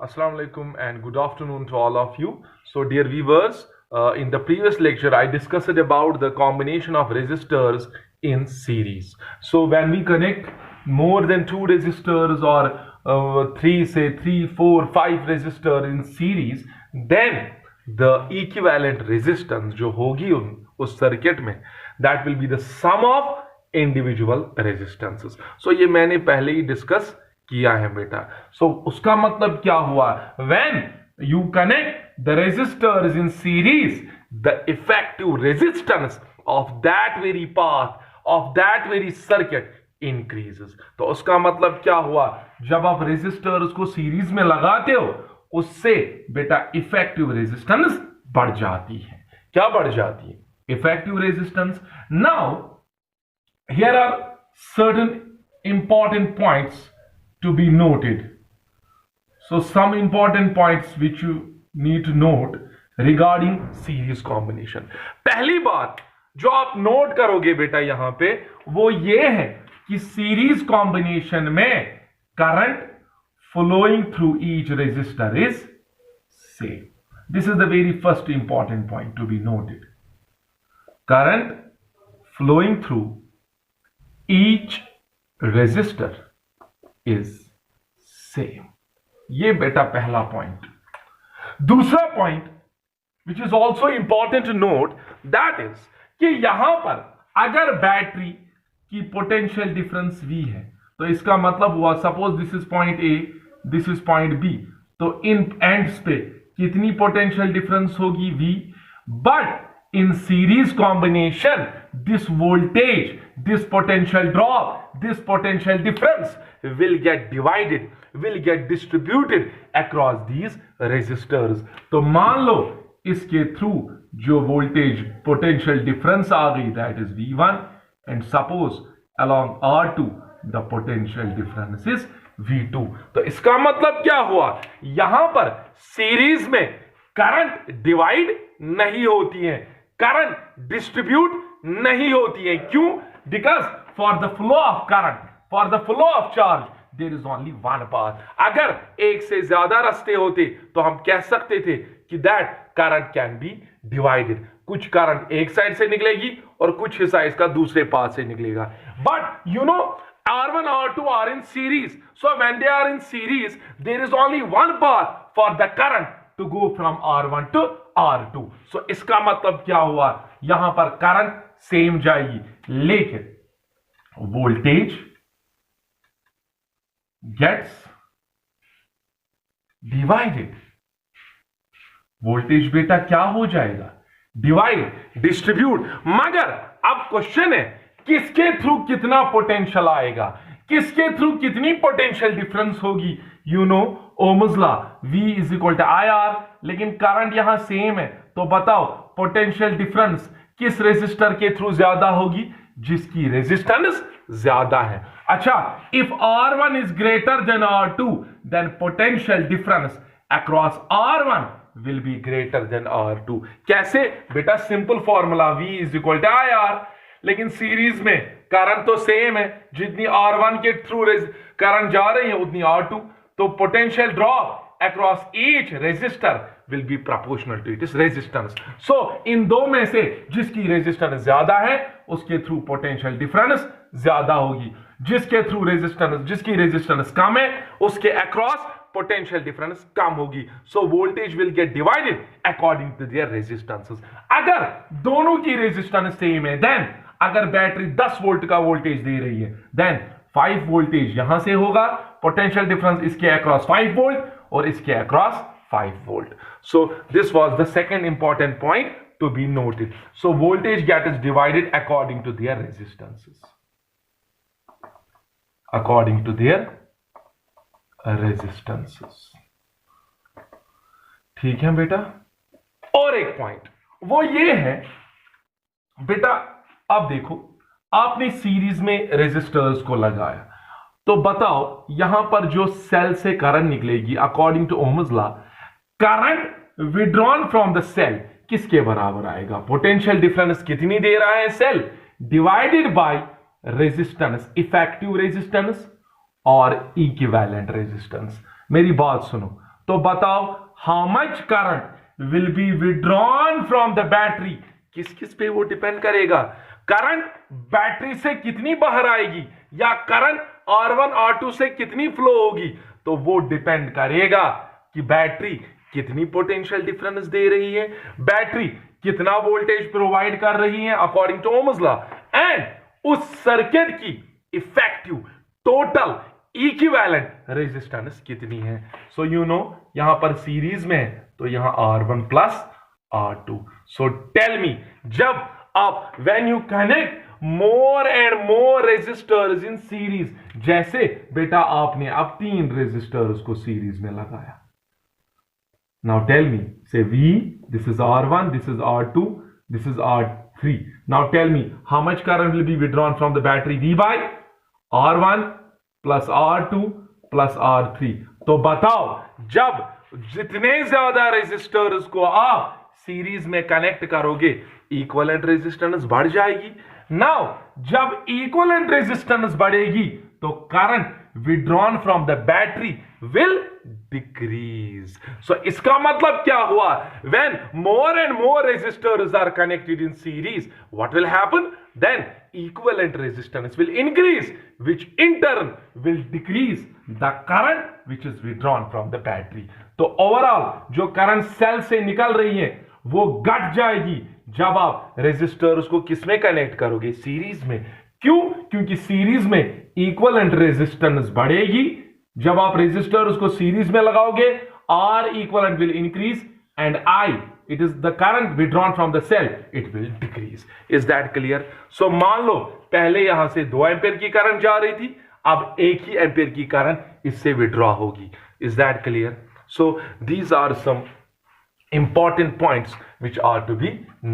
Assalamu alaikum and good afternoon to all of you. So, dear viewers, in the previous lecture, I discussed about the combination of resistors in series. So, when we connect more than two resistors or three, four, five resistors in series, then the equivalent resistance जो होगी उस circuit में, that will be the sum of individual resistances. So, ये मैंने पहले ही discuss किया है बेटा. सो उसका मतलब क्या हुआ? When you connect the resistors in series, the effective resistance of that very path of that very circuit increases. तो उसका मतलब क्या हुआ? जब आप रेजिस्टर्स को सीरीज में लगाते हो उससे बेटा इफेक्टिव रेजिस्टेंस बढ़ जाती है. क्या बढ़ जाती है? Effective resistance. Now here are certain important points to be noted. So some important points which you need to note regarding series combination. पहली बात जो आप नोट करोगे बेटा यहां पे वो ये है कि सीरीज कॉम्बिनेशन में current flowing through each resistor is same. This is the very first important point to be noted. Current flowing through each resistor is same. ये बेटा पहला पॉइंट. दूसरा point which is also important to note that is कि यहां पर अगर battery की potential difference V है तो इसका मतलब हुआ suppose this is point A, this is point B, तो इन एंड्स पे कितनी पोटेंशियल डिफरेंस होगी V. But in series combination this voltage, this potential drop, this potential difference will get divided, will get distributed across these resistors. तो मान लो इसके through जो voltage potential difference आ गई that is V1 and suppose along R2 the potential difference is V2. तो इसका मतलब क्या हुआ? यहां पर सीरीज में करंट डिवाइड नहीं होती है, करंट डिस्ट्रीब्यूट नहीं होती है. क्यों? Because for the flow of current, for the flow of charge there is only one path. अगर एक से ज्यादा रास्ते होते तो हम कह सकते थे कि that current can be divided. कुछ करंट एक साइड से निकलेगी और कुछ हिस्सा इसका दूसरे पाथ से निकलेगा. But you know R1 R2 are in series, so when they are in series there is only one path for the current to go from R1 to R2. So इसका मतलब क्या हुआ? यहां पर करंट सेम जाएगी लेकिन voltage gets divided. Voltage बेटा क्या हो जाएगा? Divide, distribute. मगर अब क्वेश्चन है किसके थ्रू कितना पोटेंशियल आएगा, किसके थ्रू कितनी पोटेंशियल डिफरेंस होगी. You know ohm's law V is equal to IR, लेकिन करंट यहां सेम है तो बताओ पोटेंशियल डिफरेंस किस रेजिस्टर के थ्रू ज्यादा होगी? जिसकी रेजिस्टेंस ज्यादा है. अच्छा, if R1 is greater than R2 then potential difference across R1 will be greater than R2. कैसे बेटा? Simple formula V is equal to IR, लेकिन सीरीज में करंट तो सेम है, जितनी R1 के थ्रू करंट जा रही है उतनी R2, तो potential drop across each resistor will be proportional to its resistance. So इन दो में से जिसकी रेजिस्टेंस ज्यादा है उसके थ्रू पोटेंशियल डिफरेंस ज्यादा होगी, जिसके थ्रू जिसकी रेजिस्टेंस कम है उसके अक्रॉस पोटेंशियल डिफरेंस कम होगी. So voltage will get divided according to their resistances. अगर दोनों की रेजिस्टेंस सेम है देन अगर बैटरी 10 वोल्ट का वोल्टेज दे रही है देन 5 वोल्टेज यहां से होगा, पोटेंशियल डिफरेंस इसके अक्रॉस 5 वोल्ट और इसके across 5 volt. So this was the second important point to be noted. So voltage gets divided according to their resistances, according to their resistances. ठीक है बेटा. और एक पॉइंट वो ये है बेटा, अब देखो आपने सीरीज में रेजिस्टर्स को लगाया तो बताओ यहां पर जो सेल से करंट निकलेगी according to ohm's law, current withdrawn from the cell किसके बराबर आएगा? पोटेंशियल डिफरेंस कितनी दे रहा है cell divided by resistance, effective resistance और इक्विवेलेंट रेजिस्टेंस. मेरी बात सुनो, तो बताओ how much current will be withdrawn from the battery. किस किस पे वो डिपेंड करेगा? करंट बैटरी से कितनी बाहर आएगी या करंट R1 R2 से कितनी फ्लो होगी, तो वो डिपेंड करेगा कि बैटरी कितनी पोटेंशियल डिफरेंस दे रही है, बैटरी कितना वोल्टेज प्रोवाइड कर रही है according to ohm's law, and उस सर्किट की इफेक्टिव टोटल इक्विवेलेंट रेजिस्टेंस कितनी है। सो यू नो यहां पर सीरीज में है तो यहां R1 प्लस R2। सो टेल मी, जब आप when you connect more and more resistors in series, जैसे बेटा आपने अब 3 रेजिस्टर्स को सीरीज में लगाया, now tell me, say V, this is R1, this is R2, this is R3. Now tell me how much current will be withdrawn from the battery? V by R1 plus R2 plus R3. तो बताओ जब जितने ज्यादा resistors को आप series में connect करोगे equivalent resistance बढ़ जाएगी। नाउ जब इक्विवेलेंट रेजिस्टेंस बढ़ेगी तो current withdrawn from the battery will decrease. So इसका मतलब क्या हुआ? when more and more resistors are connected in series, what will happen? Then equivalent resistance will increase, which in turn will decrease the current which is withdrawn from the battery. तो overall जो current cell से निकल रही है वो घट जाएगी जब आप रेजिस्टर्स को किसमें कनेक्ट करोगे? सीरीज में। क्यों? क्योंकि सीरीज में इक्विवेलेंट रेजिस्टेंस बढ़ेगी। जब आप रेजिस्टर्स को सीरीज में लगाओगे R equivalent will increase and I, it is the current withdrawn from the cell, it will decrease. Is that clear? So मान लो पहले यहां से 2 एम्पीयर की करंट जा रही थी, अब 1 ही एम्पीयर की करंट इससे विड्रॉ होगी। Is that clear? So these are some important points which are to be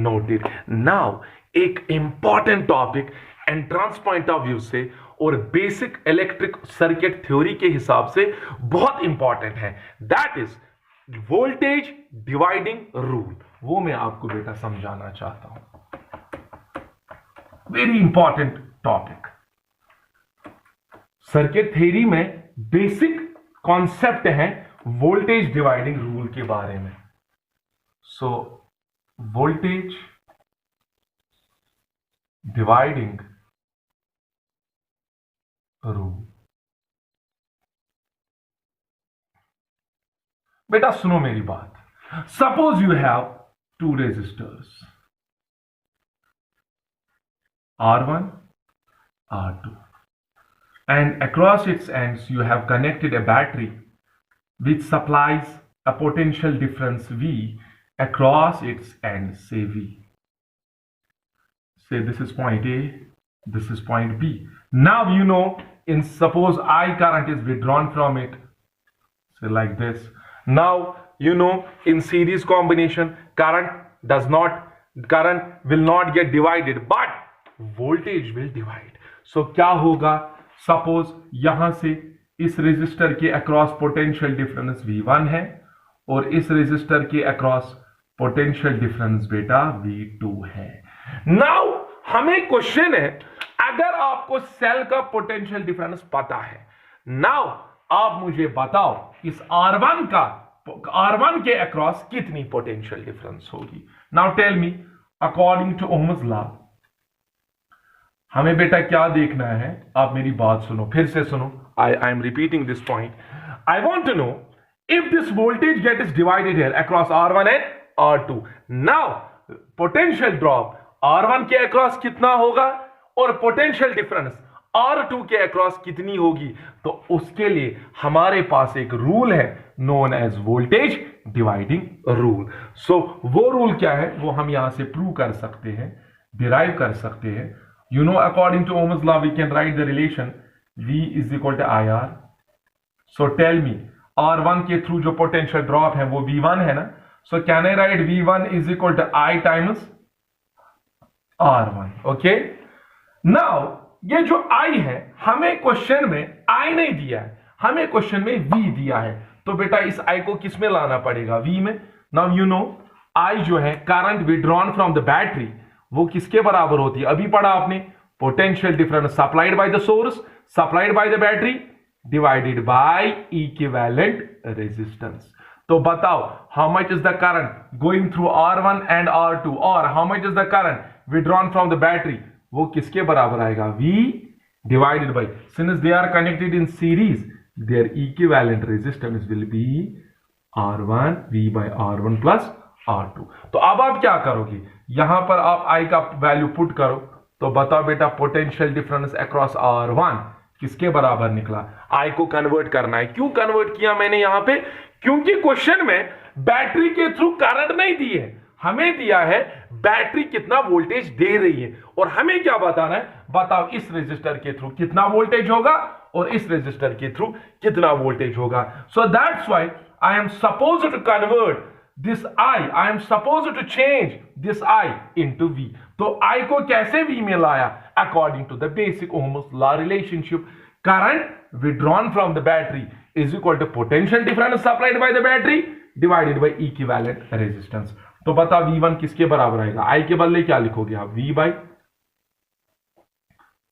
noted. Now एक important topic entrance point of view से और बेसिक इलेक्ट्रिक सर्किट थ्योरी के हिसाब से बहुत इंपॉर्टेंट है, that is voltage dividing rule. वो मैं आपको बेटा समझाना चाहता हूं। Very important topic. Circuit theory में बेसिक कॉन्सेप्ट है वोल्टेज डिवाइडिंग रूल के बारे में। So voltage dividing rule. बेटा सुनो मेरी बात। Suppose you have 2 resistors R1 R2 and across its ends you have connected a battery which supplies a potential difference V across its ends, say V. Say this is point A, this is point B. Now you know, in suppose I current is withdrawn from it, say like this. Now you know in series combination current will not get divided, but voltage will divide. So क्या होगा? Suppose यहां से इस resistor के across potential difference V1 है और इस resistor के अक्रॉस पोटेंशियल डिफरेंस बेटा V2 है। नाउ हमें क्वेश्चन है, अगर आपको सेल का पोटेंशियल डिफरेंस पता है, नाउ आप मुझे बताओ इस R1 के अक्रॉस कितनी पोटेंशियल डिफरेंस होगी। Now tell me, according to ohm's law हमें बेटा क्या देखना है? आप मेरी बात सुनो, फिर से सुनो। I am repeating this point. I want to know if this voltage get is divided here across R1 and R2। Now potential drop R1 के अक्रॉस कितना होगा और पोटेंशियल डिफरेंस R2 के अक्रॉस कितनी होगी? तो उसके लिए हमारे पास एक रूल है known as voltage dividing rule. So वो रूल क्या है वो हम यहां से प्रूव कर सकते हैं, डिराइव कर सकते हैं। You know according to ohm's law we can write the relation V is equal to IR। So tell me, R1 के थ्रू जो पोटेंशियल ड्रॉप है वो V1 है ना, so can I write V1 is equal to I times R1। Okay, now ये जो I है हमें क्वेश्चन में I नहीं दिया है, हमें क्वेश्चन में V दिया है, तो बेटा इस I को किस में लाना पड़ेगा? V में। नाउ यू नो I जो है current withdrawn from the battery वो किसके बराबर होती है? अभी पढ़ा आपने, potential difference supplied by the source supplied by the battery divided by equivalent resistance. तो बताओ how much is the current going through R1 and R2 और how much is the current withdrawn from the battery, वो किसके बराबर आएगा? V divided by, since they are connected in series, their equivalent resistance will be R1 V by R1 plus R2। तो अब आप क्या करोगे, यहां पर आप I का वैल्यू पुट करो, तो बताओ बेटा पोटेंशियल डिफरेंस अक्रॉस R1 किसके बराबर निकला? I को कन्वर्ट करना है। क्यों कन्वर्ट किया मैंने यहां पे? क्योंकि क्वेश्चन में बैटरी के थ्रू करंट नहीं दी है, हमें दिया है बैटरी कितना वोल्टेज दे रही है, और हमें क्या बताना है? बताओ इस रेजिस्टर के थ्रू कितना वोल्टेज होगा और इस रेजिस्टर के थ्रू कितना वोल्टेज होगा। So that's why I am supposed to convert this I am supposed to change this I into V। तो I को कैसे V में लाया? According to the basic Ohm's law relationship, current withdrawn from the battery is equal to potential difference supplied by the battery divided by equivalent resistance। तो बता V1 किसके बराबर आएगा? I के बदले क्या लिखोगे आप? V by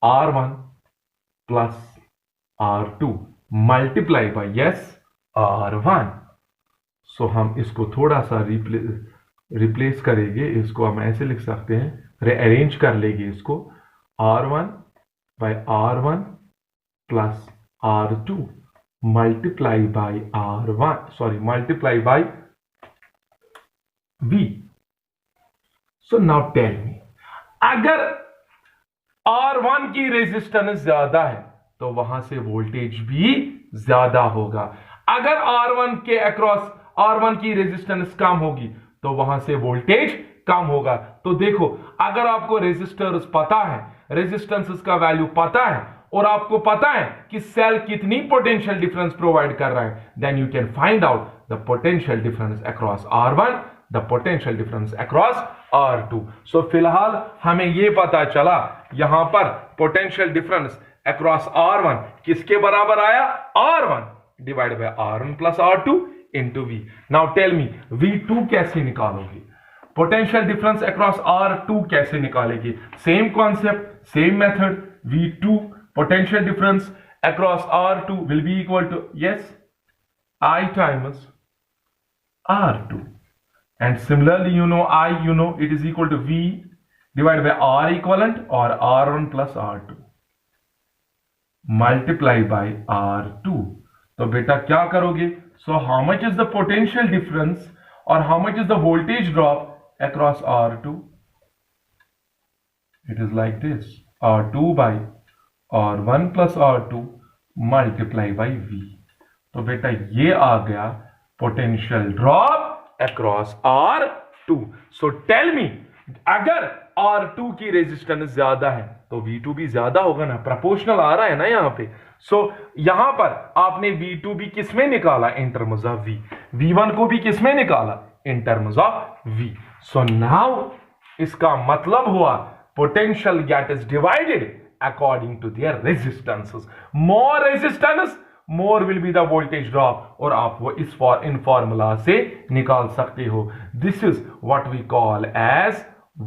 R1 plus R2 multiply by yes R1। सो हम इसको थोड़ा सा रिप्लेस करेंगे, इसको हम ऐसे लिख सकते हैं, रीअरेंज कर लेंगे इसको, R1 by R1 plus R2 multiply by multiply by V। So now tell me, अगर R1 की रेजिस्टेंस ज्यादा है तो वहां से वोल्टेज भी ज्यादा होगा, अगर R1 के अक्रॉस R1 की रेजिस्टेंस कम होगी तो वहां से वोल्टेज कम होगा। तो देखो, अगर आपको रेजिस्टर्स पता है, रेजिस्टेंसेस का वैल्यू पता है, और आपको पता है कि सेल कितनी पोटेंशियल डिफरेंस प्रोवाइड कर रहा है, then you can find out the potential difference across R1, the potential difference across R2। So फिलहाल हमें यह पता चला यहां पर पोटेंशियल डिफरेंस अक्रॉस R1 किसके बराबर आया? R1 divide by R1 plus R2 into V। Now tell me V2 कैसे निकालोगे? पोटेंशियल डिफरेंस अक्रॉस R2 कैसे निकालेगी? Same concept, same method. V2 potential difference across R2 will be equal to yes I times R2, and similarly it is equal to V divided by R equivalent or R1 plus R2 multiply by R2। तो बेटा क्या करोगे? So how much is the potential difference or how much is the voltage drop across R2? It is like this, R2 by R1 plus R2 multiply by V। तो बेटा ये आ गया potential drop across R2। So tell me, अगर R2 की resistance ज्यादा है तो V2 भी ज्यादा होगा ना, प्रोपोर्शनल आ रहा है ना यहाँ पे। सो यहां पर आपने V2 भी किसमें निकाला? In terms of V। V1 को भी किसमें निकाला? In terms of V। So now इसका मतलब हुआ potential get is divided according to their resistances. More resistance more will be the voltage drop, और आप वो इन फॉर्मूला से निकाल सकते हो। This is what we call as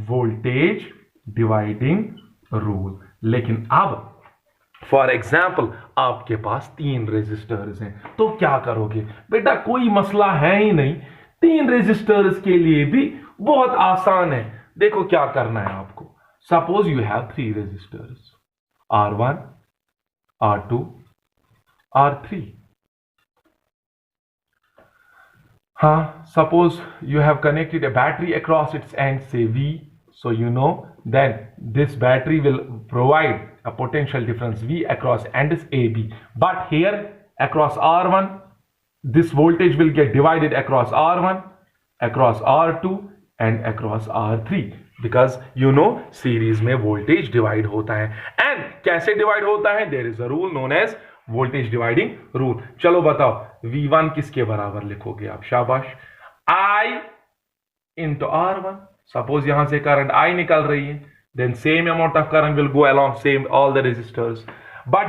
voltage dividing rule. लेकिन अब फॉर एग्जाम्पल आपके पास 3 रेजिस्टर्स हैं, तो क्या करोगे? बेटा कोई मसला है ही नहीं, 3 रेजिस्टर्स के लिए भी बहुत आसान है। देखो क्या करना है आपको। Suppose you have 3 resistors R1, R2, R3। हाँ, suppose you have connected a battery across its end, say V, so then this battery will provide a potential difference V across ends AB, but here across R1 this voltage will get divided across R1, across R2 and across R3, because series में voltage divide होता है। and कैसे divide होता है? there is a rule known as voltage dividing rule. चलो बताओ V1 किसके बराबर लिखोगे आप? शाबाश, I into R1। सपोज यहां से करंट I निकल रही है, then same amount of current will go along same all the resistors. But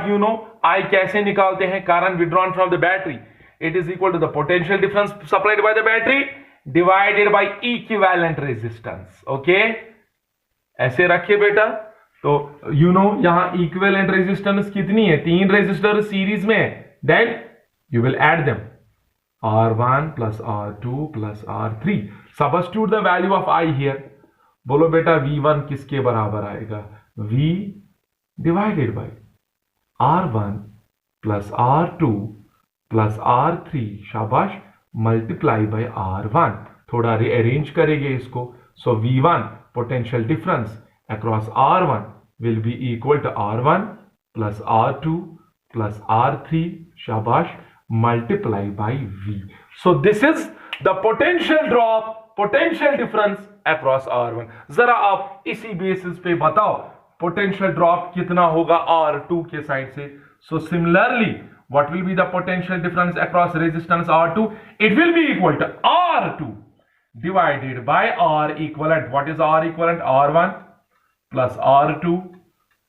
I कैसे निकालते हैं? Current withdrawn from the battery, it is equal to the potential difference supplied by the battery divided by equivalent resistance. Okay, ऐसे रखिए बेटा। तो यहां equivalent resistance कितनी है? 3 रेजिस्टर सीरीज में, then you will add them. R1 plus R2 plus R3. Substitute the value of I here. बोलो बेटा V1 किसके बराबर आएगा? V divided by R1 plus R2 plus R3, शाबाश, multiply by R1. थोड़ा rearrange करेंगे इसको. So V1 potential difference across R1 will be equal to R1 plus R2 plus R3, shabash, multiply by V. So this is the potential drop, potential difference across R1. जरा आप इसी basis पे बताओ potential drop कितना होगा R2 के side से. So similarly, what will be the potential difference across resistance R2? It will be equal to R2 divided by R equivalent. What is R equivalent? R1 plus R2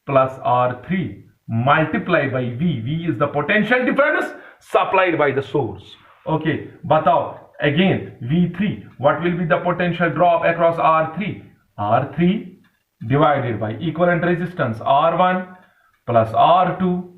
plus R3 multiplied by V. V is the potential difference supplied by the source. Okay, batao again V3. What will be the potential drop across R3? R3 divided by equivalent resistance R1 plus R2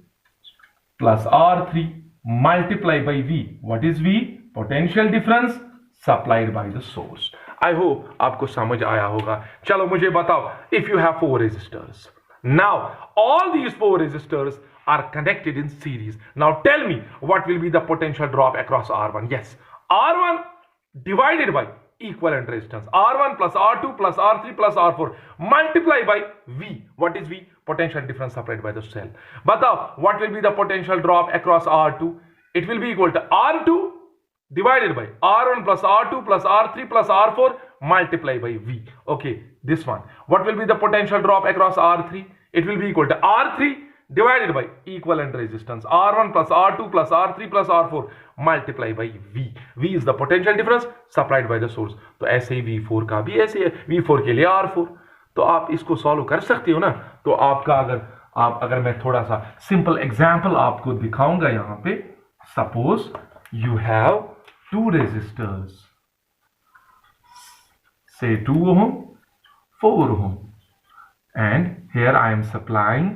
plus R3 multiplied by V. What is V? Potential difference supplied by the source. I hope आपको समझ आया होगा. चलो मुझे बताओ, if you have 4 resistors, now all these 4 resistors are connected in series. Now tell me what will be the potential drop across R1. Yes, R1 divided by equivalent resistance R1 plus R2 plus R3 plus R4 multiply by V. What is V? Potential difference supplied by the cell. बताओ what will be the potential drop across R2? It will be equal to R2 divided by R1 plus R2 plus R3 plus R4 multiply by V. Okay, this one. What will be the potential drop across R3? It will be equal to R3 divided by equivalent resistance R1 plus R2 plus R3 plus R4 multiply by V. V is the potential difference supplied by the source. तो ऐसे ही V4 का भी ऐसे है, V4 के लिए R4. तो आप इसको सॉल्व कर सकते हो ना. तो आपका अगर मैं थोड़ा सा सिंपल एग्जांपल आपको दिखाऊंगा यहाँ पे. Suppose you have 2 resistors, say 2 ohm, 4 ohm, and here I am supplying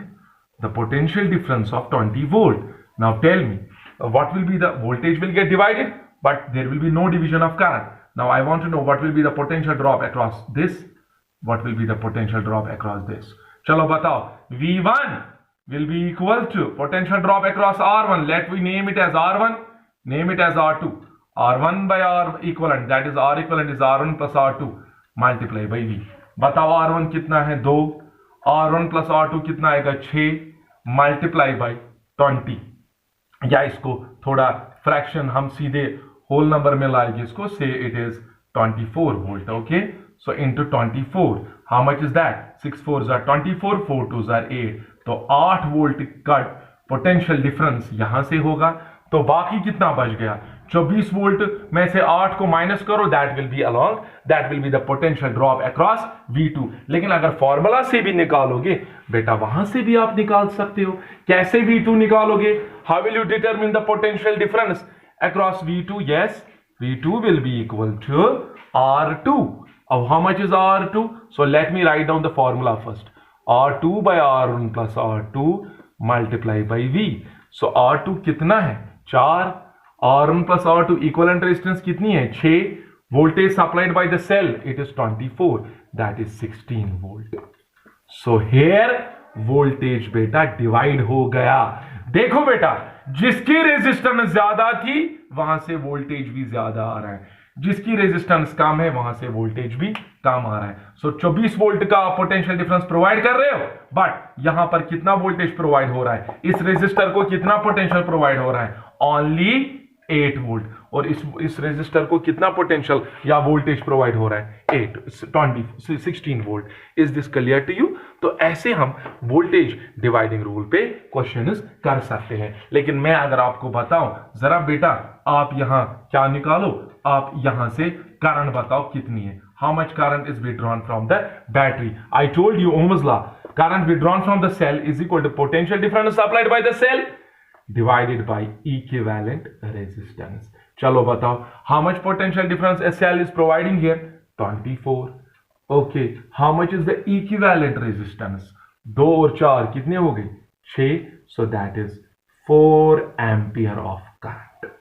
the potential difference of 20 volt. Now tell me, what will be the voltage will get divided, but there will be no division of current. Now I want to know what will be the potential drop across this, what will be the potential drop across this. Chalo batao, V1 will be equal to potential drop across R1. Let we name it as R1, name it as R2. R1 by R equivalent, that is R equivalent is R1 plus R2 multiply by V. बताओ R1 कितना है? 2. R1 plus R2 कितना आएगा? 6 multiply by 20. या इसको थोड़ा fraction हम सीधे होल नंबर में लाएंगे इसको. Say it is 24 volt. Okay, so into 24, how much is that? 6 4s are 24, 4 2s are 8. तो 8 वोल्ट का पोटेंशियल डिफरेंस यहां से होगा. तो बाकी कितना बच गया? 24 वोल्ट में से 8 को माइनस करो, that will B along, that will be the potential drop across V2. लेकिन अगर फॉर्मूला से भी निकालोगे बेटा, वहां से भी आप निकाल सकते हो. कैसे V2 निकालोगे? How will you determine the potential difference across V2? Yes, V2 will be equal to R2. How much is R2? So let me write down the formula first. R2 by R1 plus R2 multiply by V. So R2 कितना है? 4. R1 plus R2 equivalent resistance कितनी है? 6. Voltage supplied by the cell, it is 24. That is 16 volt. So here voltage बेटा divide हो गया. देखो बेटा, जिसकी रेजिस्टेंस ज्यादा थी वहां से वोल्टेज भी ज्यादा आ रहा है, जिसकी रेजिस्टेंस कम है वहां से वोल्टेज भी कम आ रहा है. सो 24 वोल्ट का पोटेंशियल डिफरेंस प्रोवाइड कर रहे हो, बट यहां पर कितना वोल्टेज प्रोवाइड हो रहा है? इस रेजिस्टर को कितना पोटेंशियल प्रोवाइड हो रहा है? Only 8 volt. और इस रेजिस्टर को कितना पोटेंशियल या वोल्टेज प्रोवाइड हो रहा है? 16 volt. Is this clear to you? तो ऐसे हम वोल्टेज डिवाइडिंग रूल पे क्वेश्चंस कर सकते हैं. लेकिन मैं अगर आपको बताऊं, जरा बेटा आप यहां क्या निकालो, आप यहां से करंट बताओ कितनी है. How much current is withdrawn from the battery? I told you ohm's law, current withdrawn from the cell is equal to potential difference supplied by the cell divided by equivalent resistance. चलो बताओ, how much potential difference a cell is providing here? 24. Okay, how much is the equivalent resistance? 2 और 4 कितने हो गए? 6. So that is 4 ampere of current.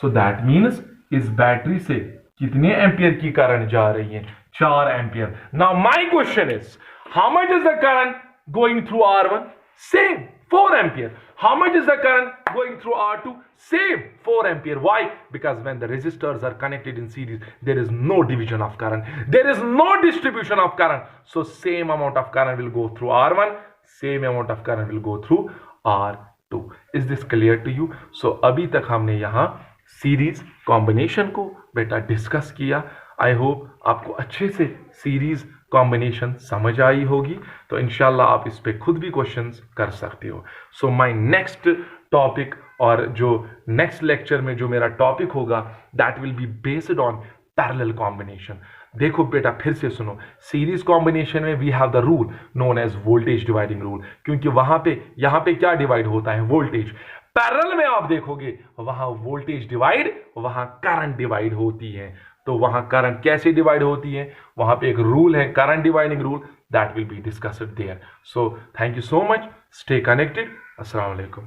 So that means इस battery से कितने ampere की करंट जा रही है? 4 ampere. Now my question is, how much is the current going through R1? Same, 4 ampere. How much is the current going through R2? Same, 4 ampere. Why? Because when the resistors are connected in series, there is no division of current. There is no distribution of current. So same amount of current will go through R1, same amount of current will go through R2. Is this clear to you? So अभी तक हमने यहाँ series combination को बेटा discuss किया. I hope आपको अच्छे से सीरीज कॉम्बिनेशन समझ आई होगी. तो इंशाल्लाह आप इस पे खुद भी क्वेश्चंस कर सकते हो. सो माय नेक्स्ट टॉपिक और जो नेक्स्ट लेक्चर में जो मेरा टॉपिक होगा that will be based on parallel combination. देखो बेटा फिर से सुनो, सीरीज कॉम्बिनेशन में we have the rule known as voltage dividing rule, क्योंकि वहां पे यहाँ पे क्या डिवाइड होता है? वोल्टेज. पैरेलल में आप देखोगे वहां वोल्टेज डिवाइड, वहां करंट डिवाइड होती है. तो वहां करंट कैसे डिवाइड होती है? वहां पे एक रूल है, current dividing rule, that will be discussed there. So thank you so much, stay connected. अस्सलाम वालेकुम.